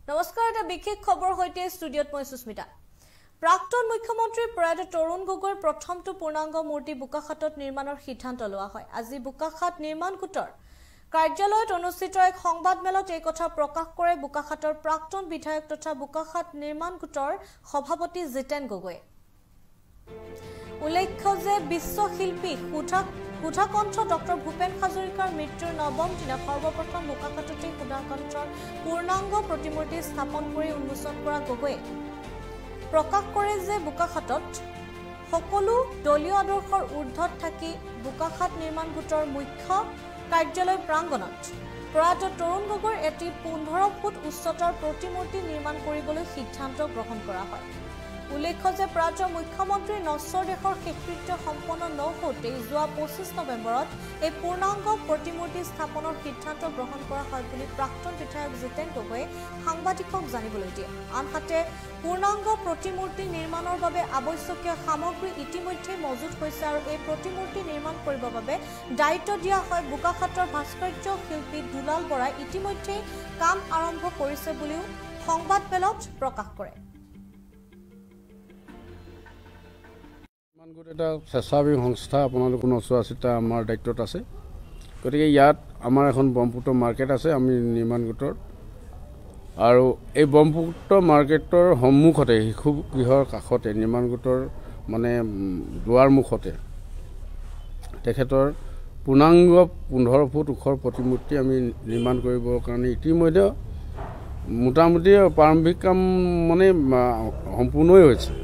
নমস্কাৰ, এটা বিশেষ খবৰ হৈতে ষ্টুডিঅত মই সুস্মিতা। প্ৰাক্তন মুখ্যমন্ত্ৰী প্ৰয়াত তৰুণ গগৈৰ প্ৰথমটো পূৰ্ণাংগ মূৰ্তি বোকাখাটত নিৰ্মাণৰ সিদ্ধান্ত লোৱা হয়। আজি বোকাখাট নিৰ্মাণ গোটৰ কাৰ্যালয়ত অনুষ্ঠিত এক সংবাদমেলত এই কথা প্ৰকাশ কৰে বোকাখাটৰ প্ৰাক্তন বিধায়ক তথা বোকাখাট নিৰ্মাণ গোটৰ সভাপতি জিতেন গগৈ। উল্লেখ্য যে বিশ্বশিল্পী সুধাকণ্ঠ ডক্টৰ ভূপেন হাজৰিকাৰ মৃত্যুৰ নৱম দিনা সৰ্বপ্ৰথম বোকাখাটতে সুধাকণ্ঠৰ পূৰ্ণাংগ প্ৰতিমূৰ্তি স্থাপন কৰি উন্মোচন কৰা গগৈয়ে প্ৰকাশ কৰে যে বোকাখাটত সকলো দলীয় আদৰ্শৰ ঊৰ্ধত থাকি বোকাখাট নিৰ্মাণ গোটৰ মুখ্য কাৰ্যালয় প্ৰাংগণত প্ৰয়াত তৰুণ গগৈৰ এটি 15 ফুট উচ্চতাৰ প্ৰতিমূৰ্তি নিৰ্মাণ কৰিবলৈ সিদ্ধান্ত গ্ৰহণ কৰা হয়। উল্লেখ্য যে প্ৰয়াত মুখ্যমন্ত্ৰী নশ্বৰ দেশৰ শেষকৃত্য সম্পন্ন নহওঁতে যোৱা 25 নৱেম্বৰত এই পূৰ্ণাংগ প্ৰতিমূৰ্তি স্থাপনৰ সিদ্ধান্ত গ্ৰহণ কৰা হয় বুলি প্ৰাক্তন বিধায়ক জিতেন গগৈয়ে সাংবাদিকক জানিবলৈ দিয়ে। আনহাতে পূৰ্ণাংগ প্ৰতিমূৰ্তি নিৰ্মাণৰ বাবে আৱশ্যকীয় সামগ্ৰী ইতিমধ্যে মজুত হৈছে আৰু এই প্ৰতিমূৰ্তি নিৰ্মাণ কৰিবৰ বাবে দায়িত্ব দিয়া হয় বোকাখাটৰ ভাস্কৰ্য শিল্পী দুলাল বৰাই ইতিমধ্যে কাম আৰম্ভ কৰিছে বুলিও সংবাদমেলত প্ৰকাশ কৰে। এটা স্বেচ্ছাসেৱী সংস্থা আপোনালোকৰ নচোৱাচিতা আমাৰ দায়িত্বত আছে। গতিকে ইয়াত আমাৰ এখন ব্ৰহ্মপুত্ৰ মাৰ্কেট আছে আমি নিৰ্মাণ গোটৰ, আৰু এই ব্ৰহ্মপুত্ৰ মাৰ্কেটৰ সন্মুখতে শিশু গৃহৰ কাষতে নিৰ্মাণ গোটৰ মানে দুৱাৰ মুখতে তেখেতৰ পূৰ্ণাংগ 15 ফুট ওখৰ প্ৰতিমূৰ্তি আমি নিৰ্মাণ কৰিবৰ কাৰণে ইতিমধ্যে মোটামুটি প্ৰাৰম্ভিক কাম মানে সম্পূৰ্ণই হৈছে।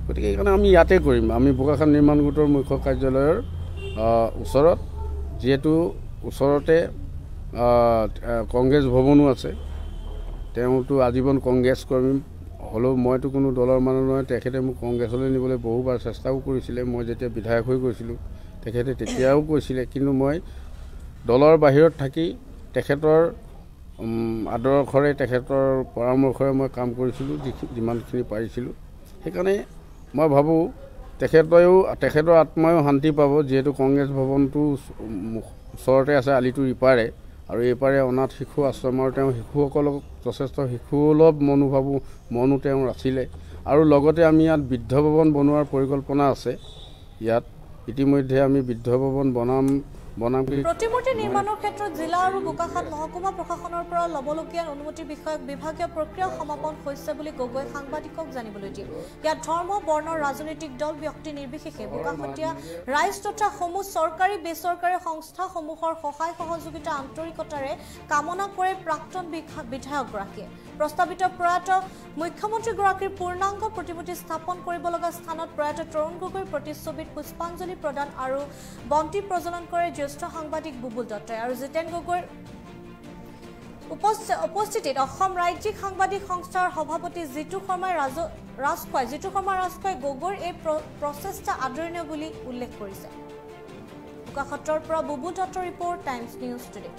গতিকে সেইকাৰণে আমি ইয়াতে কৰিম। আমি বোকাখাট নিৰ্মাণ গোটৰ মুখ্য কাৰ্যালয়ৰ ওচৰত, যিহেতু ওচৰতে কংগ্ৰেছ ভৱনো আছে, তেওঁতো আজীৱন কংগ্ৰেছ কৰ্মী হ'লেও মইতো কোনো দলৰ মানুহ নহয়। তেখেতে মোক কংগ্ৰেছলৈ নিবলৈ বহুবাৰ চেষ্টাও কৰিছিলে। মই যেতিয়া বিধায়ক হৈ গৈছিলোঁ তেখেতে তেতিয়াও কৈছিলে, কিন্তু মই দলৰ বাহিৰত থাকি তেখেতৰ আদৰ্শৰে তেখেতৰ পৰামৰ্শৰে মই কাম কৰিছিলোঁ যিমানখিনি পাৰিছিলোঁ। সেইকাৰণে মই ভাবোঁ তেখেতৰ আত্মায়ো শান্তি পাব, যিহেতু কংগ্ৰেছ ভৱনটো ওচৰতে আছে আলিটোৰ ইপাৰে, আৰু এইপাৰে অনাথ শিশু আশ্ৰম, আৰু তেওঁ শিশুসকলক যথেষ্ট শিশুসুলভ মনো তেওঁ আছিলে। আৰু লগতে আমি ইয়াত বৃদ্ধ ভৱন বনোৱাৰ পৰিকল্পনা আছে। ইয়াত ইতিমধ্যে আমি বৃদ্ধ ভৱন বনাম। প্ৰতিমূৰ্তি নিৰ্মাণৰ ক্ষেত্ৰত জিলা আৰু বোকাখাট মহকুমা প্ৰশাসনৰ পৰা ল'বলগীয়া অনুমতি বিষয়ক বিভাগীয় প্ৰক্ৰিয়া সমাপন হৈছে বুলি গগৈ সাংবাদিকক জানিবলৈ দিয়ে। ইয়াত ধৰ্ম, বৰ্ণ, ৰাজনৈতিক দল, ব্যক্তি নিৰ্বিশেষে বোকাখাটীয়া ৰাইজ তথা সমূহ চৰকাৰী বেচৰকাৰী সংস্থাসমূহৰ সহায় সহযোগিতা আন্তৰিকতাৰে কামনা কৰে প্ৰাক্তন বিধায়কগৰাকীয়ে। প্ৰস্তাৱিত প্ৰয়াত মুখ্যমন্ত্ৰীগৰাকীৰ পূৰ্ণাংগ প্ৰতিমূৰ্তি স্থাপন কৰিব লগা স্থানত প্ৰয়াত তৰুণ গগৈৰ প্ৰতিচ্ছবিত পুষ্পাঞ্জলি প্ৰদান আৰু বন্তি প্ৰজ্বলন কৰে জ্যেষ্ঠ সাংবাদিক বুবুল দত্তই। আৰু জিতেন গগৈৰ উপস্থিতিত অসম ৰাজ্যিক সাংবাদিক সংস্থাৰ সভাপতি জিতু শৰ্মা ৰাজখোৱাই গগৈৰ এই প্ৰচেষ্টা আদৰণীয় বুলি উল্লেখ কৰিছে। বোকাখাটৰ পৰা বুবুল দত্তৰ ৰিপৰ্ট, টাইমছ নিউজ টুডে।